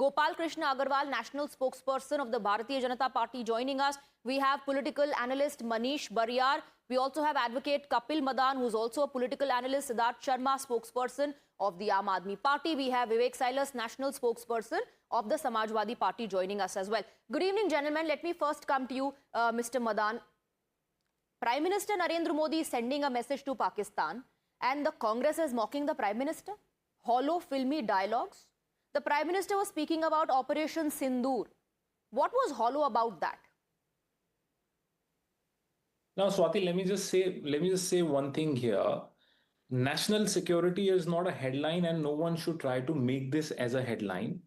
Gopal Krishna Agarwal, National Spokesperson of the Bharatiya Janata Party, joining us. We have political analyst Manish Bariyar. We also have advocate Kapil Madan, who's also a political analyst. Siddharth Sharma, spokesperson of the Aam Aadmi Party. We have Vivek Silas, National Spokesperson of the Samajwadi Party, joining us as well. Good evening, gentlemen. Let me first come to you, Mr. Madan. Prime Minister Narendra Modi is sending a message to Pakistan, and the Congress is mocking the Prime Minister. Hollow, filmy dialogues. The Prime Minister was speaking about Operation Sindoor. What was hollow about that? Now, Swati, let me just say one thing here. National security is not a headline, and no one should try to make this as a headline.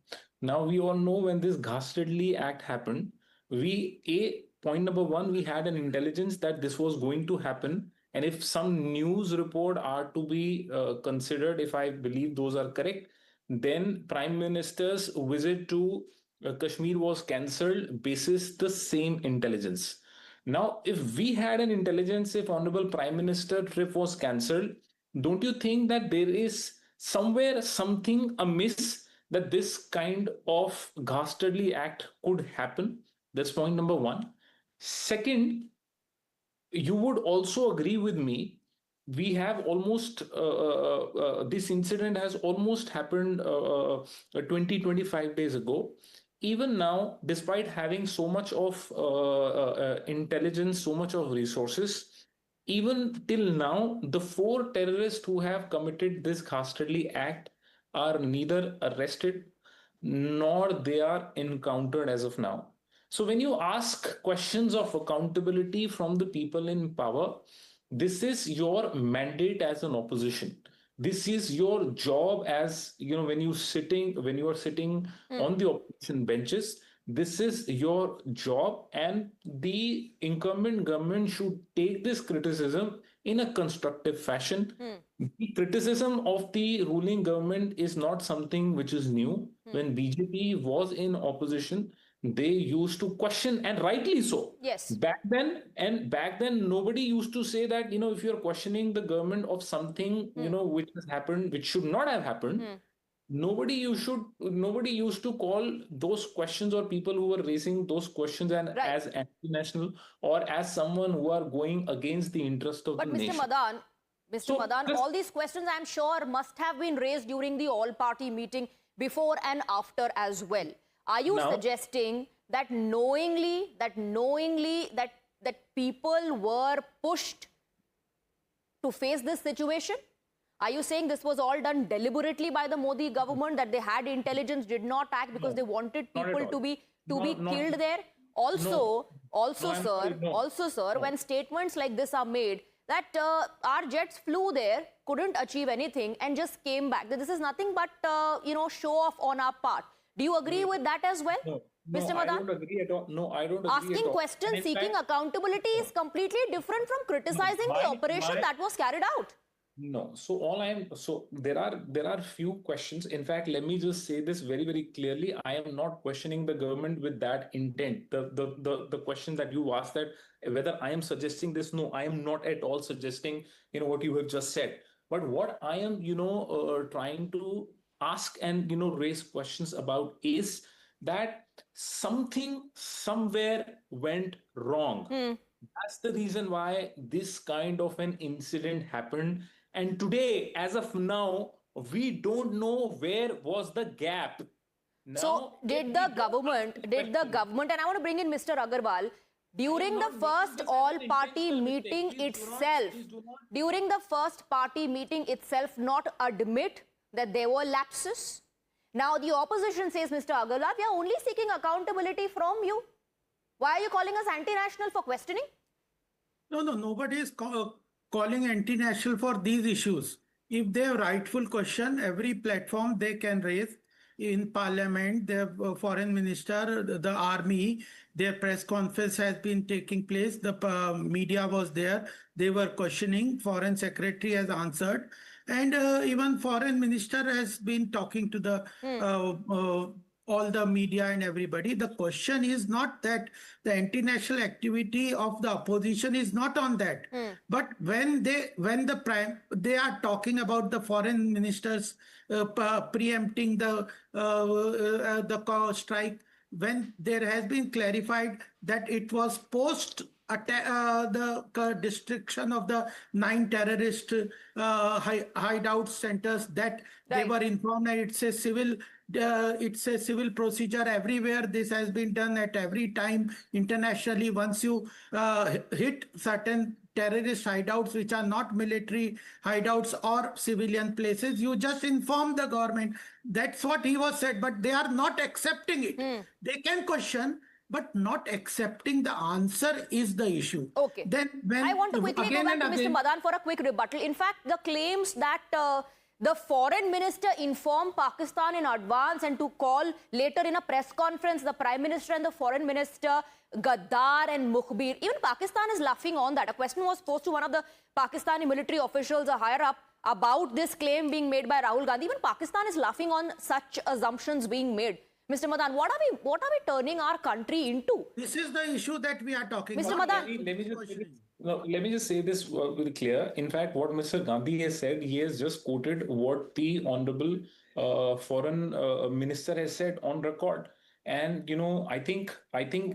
Now, we all know when this ghastly act happened, point number one, we had an intelligence that this was going to happen. And if some news report are to be considered, if I believe those are correct, then Prime Minister's visit to Kashmir was cancelled basis the same intelligence. Now, if we had an intelligence, if Honorable Prime Minister trip was cancelled, don't you think that there is somewhere something amiss that this kind of ghastly act could happen? That's point number one. Second, you would also agree with me, we have almost this incident has almost happened 25 days ago. Even now, despite having so much of intelligence, so much of resources, even till now, the 4 terrorists who have committed this ghastly act are neither arrested nor they are encountered as of now. So when you ask questions of accountability from the people in power, this is your mandate as an opposition. This is your job as, when you are sitting on the opposition benches. This is your job, and the incumbent government should take this criticism in a constructive fashion. The criticism of the ruling government is not something which is new. When BJP was in opposition, they used to question, and rightly so. Yes. Back then, nobody used to say that, if you're questioning the government of something, which has happened, which should not have happened, nobody used to call those questions, or people who were raising those questions and as anti-national, or as someone who are going against the interest of the nation. Mr. Madan, all these questions, I'm sure, must have been raised during the all-party meeting before and after as well. Are you suggesting that knowingly that people were pushed to face this situation? Are you saying this was all done deliberately by the Modi government, that they had intelligence, did not act because they wanted people to be killed there? Also, sir, when statements like this are made, that our jets flew there, couldn't achieve anything, and just came back, that this is nothing but show off on our part. Do you agree with that as well, Mr. Madan? I don't agree at all. No, I don't agree Asking at all. questions, seeking accountability is completely different from criticizing the operation that was carried out. No, so there are few questions. In fact, let me just say this very, very clearly. I am not questioning the government with that intent. The question that you asked, that whether I am suggesting this, no, I am not at all suggesting what you have just said. But what I am trying to ask and raise questions about is that something somewhere went wrong. That's the reason why this kind of an incident happened. And today, as of now, we don't know where was the gap. Now, so did the government, and I want to bring in Mr. Agarwal, during the first all-party meeting itself, not admit that there were lapses? Now the opposition says, Mr. Agarwal, we are only seeking accountability from you. Why are you calling us anti-national for questioning? No, nobody is calling anti-national for these issues. If they have rightful question, every platform they can raise. In parliament, the foreign minister, the army, their press conference has been taking place. The media was there. They were questioning. Foreign secretary has answered. And even foreign minister has been talking to the all the media and everybody. The question is not that the anti-national activity of the opposition is not on that. But when they are talking about the foreign ministers preempting the strike, when there has been clarified that it was post the destruction of the 9 terrorist hideout centers that they were informed, and it's a civil procedure everywhere. This has been done at every time internationally. Once you hit certain terrorist hideouts which are not military hideouts or civilian places, you just inform the government. That's what he was said, but they are not accepting it. They can question, but not accepting the answer is the issue. Okay. Then when I want to quickly go back to Mr. Madan for a quick rebuttal. In fact, the claims that the foreign minister informed Pakistan in advance and to call later in a press conference the Prime Minister and the foreign minister Gaddar and Mukhbir. Even Pakistan is laughing on that. A question was posed to one of the Pakistani military officials, a higher up, about this claim being made by Rahul Gandhi. Even Pakistan is laughing on such assumptions being made. Mr. Madan, what are we turning our country into? This is the issue that we are talking Mr. about. Madan, let me just say this very clear. In fact, what Mr. Gandhi has said, he has just quoted what the Honorable Foreign Minister has said on record. And I think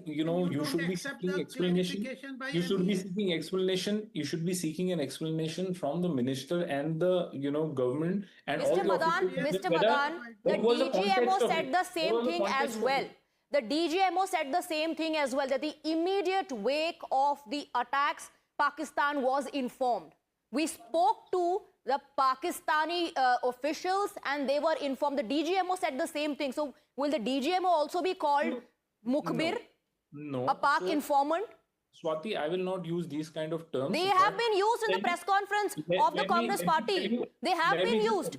you should be seeking explanation. You should be seeking explanation. You should be seeking an explanation from the minister and the government and all the Mr. Madan, the DGMO said the same thing as well. The DGMO said the same thing as well, that the immediate wake of the attacks, Pakistan was informed. We spoke to the Pakistani officials and they were informed. The DGMO said the same thing. So will the DGMO also be called Mukhbir? No. A Pak informant? Swati, I will not use these kind of terms. They have been used in the press conference of the Congress party. They have been used.